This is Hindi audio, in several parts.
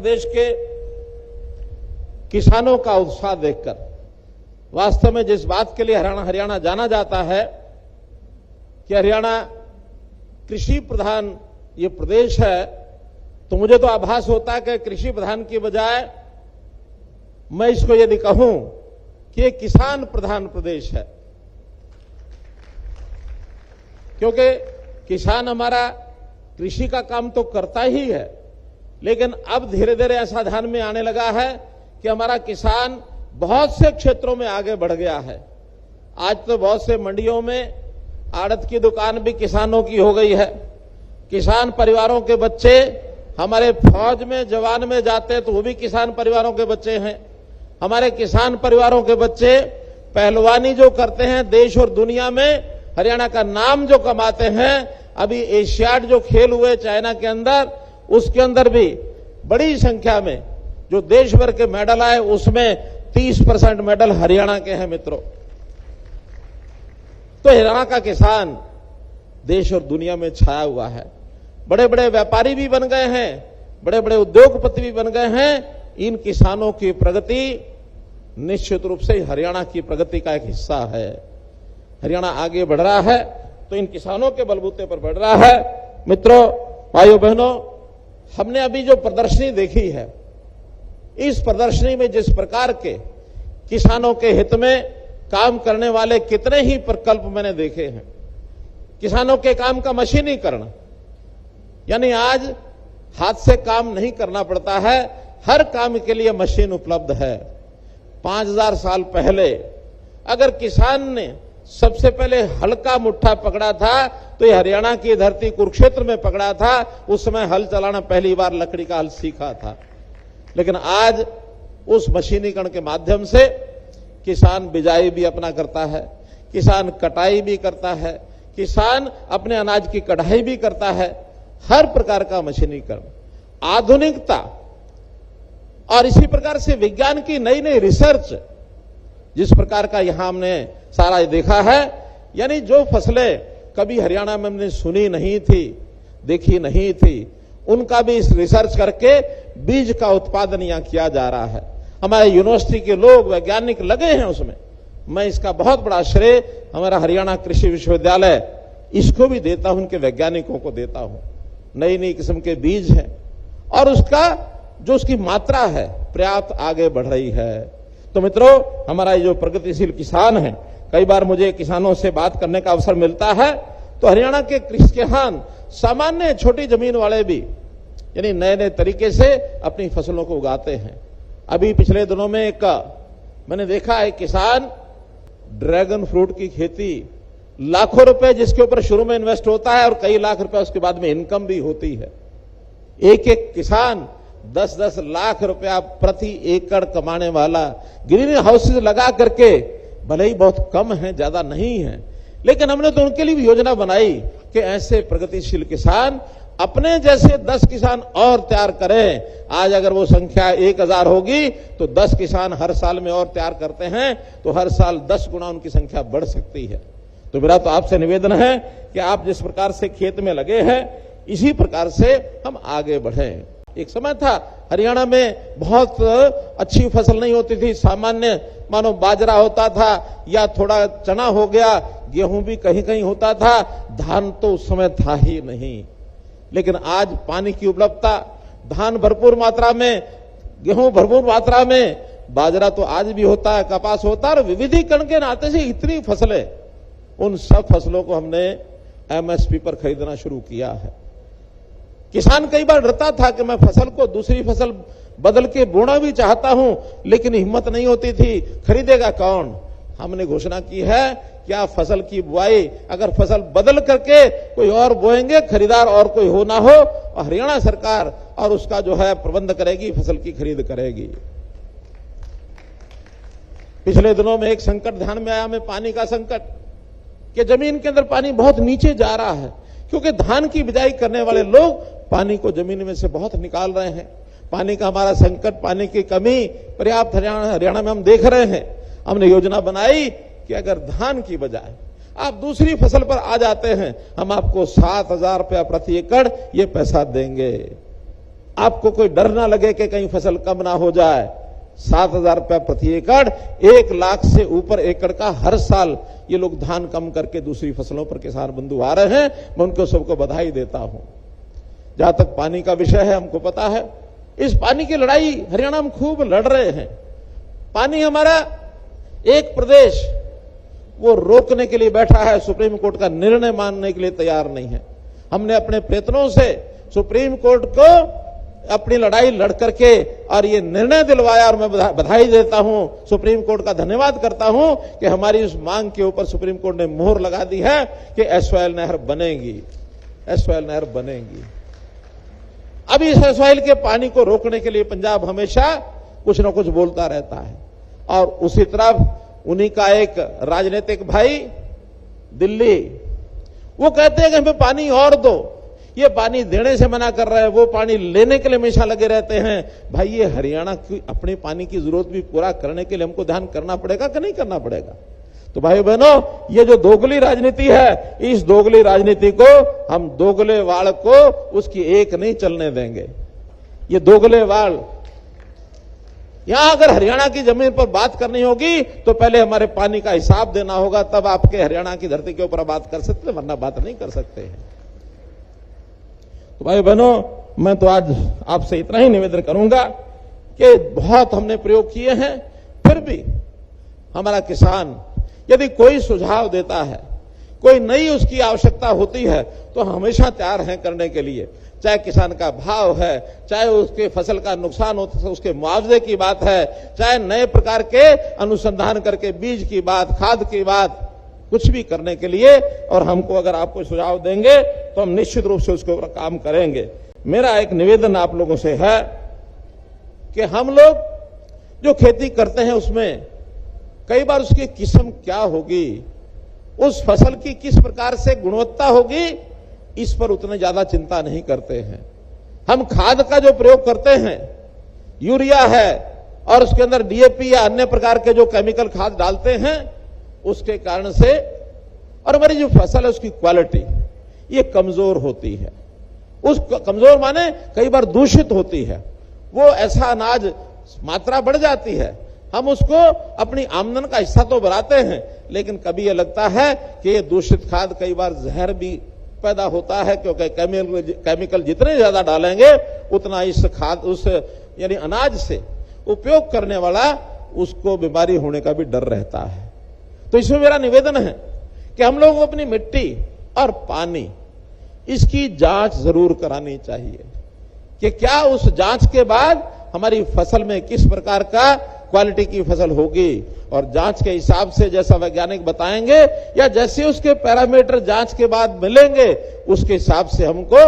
प्रदेश के किसानों का उत्साह देखकर वास्तव में जिस बात के लिए हरियाणा जाना जाता है कि हरियाणा कृषि प्रधान ये प्रदेश है, तो मुझे तो आभास होता है कि कृषि प्रधान की बजाय मैं इसको यदि कहूं कि एक किसान प्रधान प्रदेश है, क्योंकि किसान हमारा कृषि का काम तो करता ही है, लेकिन अब धीरे धीरे ऐसा ध्यान में आने लगा है कि हमारा किसान बहुत से क्षेत्रों में आगे बढ़ गया है। आज तो बहुत से मंडियों में आड़त की दुकान भी किसानों की हो गई है। किसान परिवारों के बच्चे हमारे फौज में जवान में जाते हैं तो वो भी किसान परिवारों के बच्चे हैं। हमारे किसान परिवारों के बच्चे पहलवानी जो करते हैं, देश और दुनिया में हरियाणा का नाम जो कमाते हैं। अभी एशियाड जो खेल हुए चाइना के अंदर, उसके अंदर भी बड़ी संख्या में जो देश भर के मेडल आए, उसमें 30% मेडल हरियाणा के हैं मित्रों। तो हरियाणा का किसान देश और दुनिया में छाया हुआ है। बड़े बड़े व्यापारी भी बन गए हैं, बड़े बड़े उद्योगपति भी बन गए हैं। इन किसानों की प्रगति निश्चित रूप से हरियाणा की प्रगति का एक हिस्सा है। हरियाणा आगे बढ़ रहा है तो इन किसानों के बलबूते पर बढ़ रहा है। मित्रों, भाइयों बहनों, हमने अभी जो प्रदर्शनी देखी है, इस प्रदर्शनी में जिस प्रकार के किसानों के हित में काम करने वाले कितने ही प्रकल्प मैंने देखे हैं। किसानों के काम का मशीनीकरण, यानी आज हाथ से काम नहीं करना पड़ता है, हर काम के लिए मशीन उपलब्ध है। 5000 साल पहले अगर किसान ने सबसे पहले हल्का मुट्ठा पकड़ा था तो ये हरियाणा की धरती कुरुक्षेत्र में पकड़ा था। उस समय हल चलाना पहली बार लकड़ी का हल सीखा था। लेकिन आज उस मशीनीकरण के माध्यम से किसान बिजाई भी अपना करता है, किसान कटाई भी करता है, किसान अपने अनाज की कढ़ाई भी करता है। हर प्रकार का मशीनीकरण, आधुनिकता और इसी प्रकार से विज्ञान की नई नई रिसर्च, जिस प्रकार का यहां हमने सारा देखा है, यानी जो फसलें कभी हरियाणा में हमने सुनी नहीं थी, देखी नहीं थी, उनका भी इस रिसर्च करके बीज का उत्पादन यहां किया जा रहा है। हमारे यूनिवर्सिटी के लोग, वैज्ञानिक लगे हैं उसमें। मैं इसका बहुत बड़ा श्रेय हमारा हरियाणा कृषि विश्वविद्यालय, इसको भी देता हूं, उनके वैज्ञानिकों को देता हूं। नई नई किस्म के बीज हैं और उसका जो उसकी मात्रा है पर्याप्त आगे बढ़ रही है। तो मित्रों, हमारा ये जो प्रगतिशील किसान है, कई बार मुझे किसानों से बात करने का अवसर मिलता है तो हरियाणा के किसान सामान्य छोटी जमीन वाले भी यानी नए नए तरीके से अपनी फसलों को उगाते हैं। अभी पिछले दिनों में एक मैंने देखा है किसान ड्रैगन फ्रूट की खेती, लाखों रुपए जिसके ऊपर शुरू में इन्वेस्ट होता है और कई लाख रुपए उसके बाद में इनकम भी होती है। एक एक किसान 10-10 लाख रुपया प्रति एकड़ कमाने वाला ग्रीन हाउसेज लगा करके, भले ही बहुत कम है, ज्यादा नहीं है, लेकिन हमने तो उनके लिए भी योजना बनाई कि ऐसे प्रगतिशील किसान अपने जैसे 10 किसान और तैयार करें। आज अगर वो संख्या 1000 होगी तो 10 किसान हर साल में और तैयार करते हैं तो हर साल 10 गुना उनकी संख्या बढ़ सकती है। तो मेरा तो आपसे निवेदन है कि आप जिस प्रकार से खेत में लगे हैं, इसी प्रकार से हम आगे बढ़ें। एक समय था हरियाणा में बहुत अच्छी फसल नहीं होती थी, सामान्य मानो बाजरा होता था या थोड़ा चना हो गया, गेहूं भी कहीं कहीं होता था, धान तो उस समय था ही नहीं। लेकिन आज पानी की उपलब्धता, धान भरपूर मात्रा में, गेहूं भरपूर मात्रा में, बाजरा तो आज भी होता है, कपास होता है, और विविधीकरण के नाते से इतनी फसलें, उन सब फसलों को हमने एमएसपी पर खरीदना शुरू किया है। किसान कई बार डरता था कि मैं फसल को दूसरी फसल बदल के बोना भी चाहता हूं, लेकिन हिम्मत नहीं होती थी, खरीदेगा कौन। हमने घोषणा की है कि आप फसल की बुआई अगर फसल बदल करके कोई और बोएंगे, खरीदार और कोई हो ना हो, और हरियाणा सरकार और उसका जो है प्रबंध करेगी, फसल की खरीद करेगी। पिछले दिनों में एक संकट ध्यान में आया हमें, पानी का संकट, कि जमीन के अंदर पानी बहुत नीचे जा रहा है, क्योंकि धान की बिजाई करने वाले लोग पानी को जमीन में से बहुत निकाल रहे हैं। पानी का हमारा संकट, पानी की कमी पर्याप्त हरियाणा में हम देख रहे हैं। हमने योजना बनाई कि अगर धान की बजाय आप दूसरी फसल पर आ जाते हैं, हम आपको 7000 रुपया प्रति एकड़ ये पैसा देंगे। आपको कोई डर ना लगे कि कहीं फसल कम ना हो जाए। 7,000 रुपए प्रति एकड़, 1 लाख से ऊपर एकड़ का हर साल ये लोग धान कम करके दूसरी फसलों पर किसान बंधु आ रहे हैं। मैं उनको सबको बधाई देता हूं। जहां तक पानी का विषय है, हमको पता है इस पानी की लड़ाई हरियाणा में खूब लड़ रहे हैं। पानी हमारा एक प्रदेश वो रोकने के लिए बैठा है, सुप्रीम कोर्ट का निर्णय मानने के लिए तैयार नहीं है। हमने अपने प्रयत्नों से सुप्रीम कोर्ट को अपनी लड़ाई लड़ करके और ये निर्णय दिलवाया, और मैं बधाई देता हूं, सुप्रीम कोर्ट का धन्यवाद करता हूं कि हमारी उस मांग के ऊपर सुप्रीम कोर्ट ने मोहर लगा दी है कि एसवाइएल नहर बनेगी, एसवाइएल नहर बनेगी। अब इस एसवाइएल के पानी को रोकने के लिए पंजाब हमेशा कुछ न कुछ बोलता रहता है, और उसी तरफ उन्हीं का एक राजनीतिक भाई दिल्ली, वो कहते हैं कि हमें पानी और दो। ये पानी देने से मना कर रहे हैं, वो पानी लेने के लिए हमेशा लगे रहते हैं। भाई ये हरियाणा की अपने पानी की जरूरत भी पूरा करने के लिए हमको ध्यान करना पड़ेगा कि नहीं करना पड़ेगा? तो भाई बहनों, ये जो दोगली राजनीति है, इस दोगली राजनीति को हम दोगले वाल को उसकी एक नहीं चलने देंगे। ये दोगले वाल, यहां अगर हरियाणा की जमीन पर बात करनी होगी तो पहले हमारे पानी का हिसाब देना होगा, तब आपके हरियाणा की धरती के ऊपर बात कर सकते हैं, वरना बात नहीं कर सकते हैं। तो भाई बहनों, मैं तो आज आपसे इतना ही निवेदन करूंगा कि बहुत हमने प्रयोग किए हैं, फिर भी हमारा किसान यदि कोई सुझाव देता है, कोई नई उसकी आवश्यकता होती है, तो हमेशा तैयार हैं करने के लिए। चाहे किसान का भाव है, चाहे उसके फसल का नुकसान हो तो उसके मुआवजे की बात है, चाहे नए प्रकार के अनुसंधान करके बीज की बात, खाद की बात, कुछ भी करने के लिए, और हमको अगर आप कोई सुझाव देंगे तो हम निश्चित रूप से उसके ऊपर काम करेंगे। मेरा एक निवेदन आप लोगों से है कि हम लोग जो खेती करते हैं उसमें कई बार उसकी किस्म क्या होगी, उस फसल की किस प्रकार से गुणवत्ता होगी, इस पर उतने ज्यादा चिंता नहीं करते हैं। हम खाद का जो प्रयोग करते हैं, यूरिया है और उसके अंदर डीएपी या अन्य प्रकार के जो केमिकल खाद डालते हैं, उसके कारण से और हमारी जो फसल है उसकी क्वालिटी ये कमजोर होती है। उस कमजोर माने कई बार दूषित होती है। वो ऐसा अनाज मात्रा बढ़ जाती है, हम उसको अपनी आमदन का हिस्सा तो बनाते हैं, लेकिन कभी ये लगता है कि ये दूषित खाद कई बार जहर भी पैदा होता है, क्योंकि केमिकल जितने ज्यादा डालेंगे उतना इस खाद उस यानी अनाज से उपयोग करने वाला उसको बीमारी होने का भी डर रहता है। तो इसमें मेरा निवेदन है कि हम लोगों को अपनी मिट्टी और पानी इसकी जांच जरूर करानी चाहिए कि क्या उस जांच के बाद हमारी फसल में किस प्रकार का क्वालिटी की फसल होगी, और जांच के हिसाब से जैसा वैज्ञानिक बताएंगे या जैसे उसके पैरामीटर जांच के बाद मिलेंगे, उसके हिसाब से हमको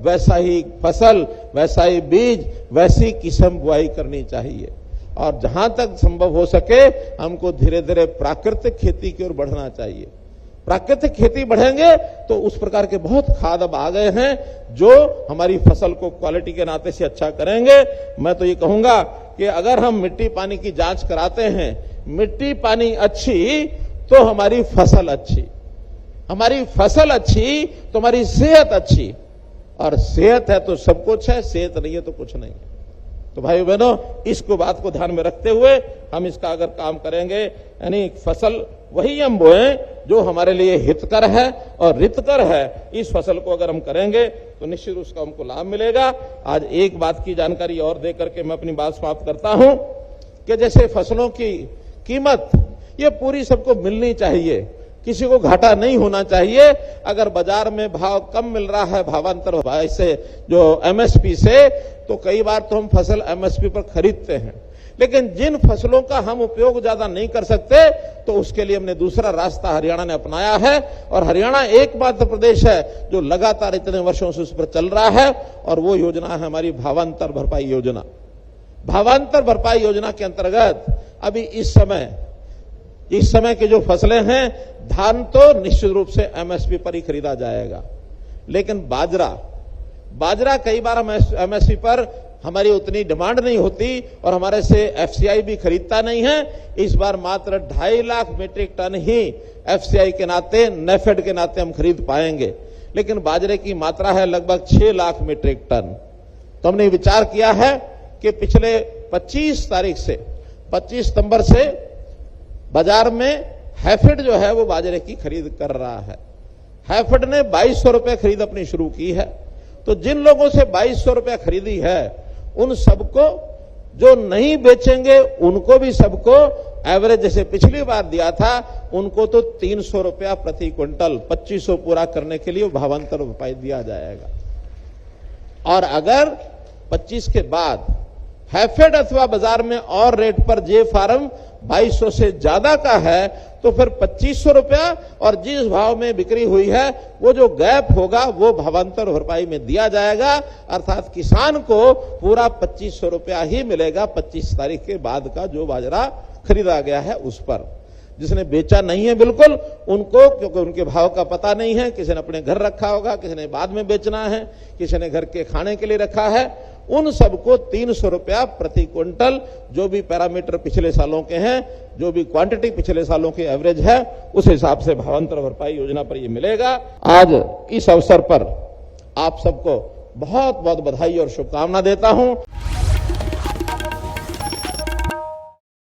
वैसा ही फसल, वैसा ही बीज, वैसी किस्म बुआई करनी चाहिए। और जहां तक संभव हो सके हमको धीरे धीरे प्राकृतिक खेती की ओर बढ़ना चाहिए। प्राकृतिक खेती बढ़ेंगे तो उस प्रकार के बहुत खाद अब आ गए हैं जो हमारी फसल को क्वालिटी के नाते से अच्छा करेंगे। मैं तो ये कहूंगा कि अगर हम मिट्टी पानी की जांच कराते हैं, मिट्टी पानी अच्छी तो हमारी फसल अच्छी, हमारी फसल अच्छी तो हमारी सेहत अच्छी, और सेहत है तो सब कुछ है, सेहत नहीं है तो कुछ नहीं है। तो भाई बहनों, इसको बात को ध्यान में रखते हुए हम इसका अगर काम करेंगे, यानी फसल वही हम बोएं जो हमारे लिए हितकर है और रितकर है, इस फसल को अगर हम करेंगे तो निश्चित उसका हमको लाभ मिलेगा। आज एक बात की जानकारी और दे करके मैं अपनी बात समाप्त करता हूं कि जैसे फसलों की कीमत ये पूरी सबको मिलनी चाहिए, किसी को घाटा नहीं होना चाहिए। अगर बाजार में भाव कम मिल रहा है भावांतर भाव से जो एमएसपी से, तो कई बार तो हम फसल एमएसपी पर खरीदते हैं, लेकिन जिन फसलों का हम उपयोग ज्यादा नहीं कर सकते तो उसके लिए हमने दूसरा रास्ता हरियाणा ने अपनाया है, और हरियाणा एकमात्र प्रदेश है जो लगातार इतने वर्षों से उस पर चल रहा है, और वो योजना है हमारी भावांतर भरपाई योजना। भावांतर भरपाई योजना के अंतर्गत अभी इस समय की जो फसलें हैं, धान तो निश्चित रूप से एमएसपी पर ही खरीदा जाएगा, लेकिन बाजरा कई बार एमएसपी पर हमारी उतनी डिमांड नहीं होती और हमारे से एफसीआई भी खरीदता नहीं है। इस बार मात्र 2.5 लाख मीट्रिक टन ही एफसीआई के नाते, नेफेड के नाते हम खरीद पाएंगे, लेकिन बाजरे की मात्रा है लगभग 6 लाख मीट्रिक टन। तो हमने विचार किया है कि पिछले 25 तारीख से 25 सितंबर से बाजार में हैफेड जो है वो बाजरे की खरीद कर रहा है। हैफेड ने 2200 रुपए खरीद अपनी शुरू की है। तो जिन लोगों से 2200 रुपए खरीदी है उन सबको, जो नहीं बेचेंगे उनको भी सबको एवरेज जैसे पिछली बार दिया था उनको तो 300 रुपया प्रति क्विंटल 2500 पूरा करने के लिए 52 रुपए दिया जाएगा। और अगर 25 के बाद हैफेड अथवा बाजार में और रेट पर जे फार्म 2200 से ज्यादा का है तो फिर 2500 रुपया और जिस भाव में बिक्री हुई है वो जो गैप होगा वो भावांतर भरपाई में दिया जाएगा। अर्थात किसान को पूरा 2500 रुपया ही मिलेगा 25 तारीख के बाद का जो बाजरा खरीदा गया है उस पर। जिसने बेचा नहीं है बिल्कुल उनको, क्योंकि उनके भाव का पता नहीं है, किसी ने अपने घर रखा होगा, किसी ने बाद में बेचना है, किसी ने घर के खाने के लिए रखा है, उन सबको 300 रुपया प्रति क्विंटल, जो भी पैरामीटर पिछले सालों के हैं, जो भी क्वांटिटी पिछले सालों की एवरेज है उस हिसाब से भावांतर भरपाई योजना पर ये मिलेगा। आज इस अवसर पर आप सबको बहुत बहुत बधाई और शुभकामना देता हूं।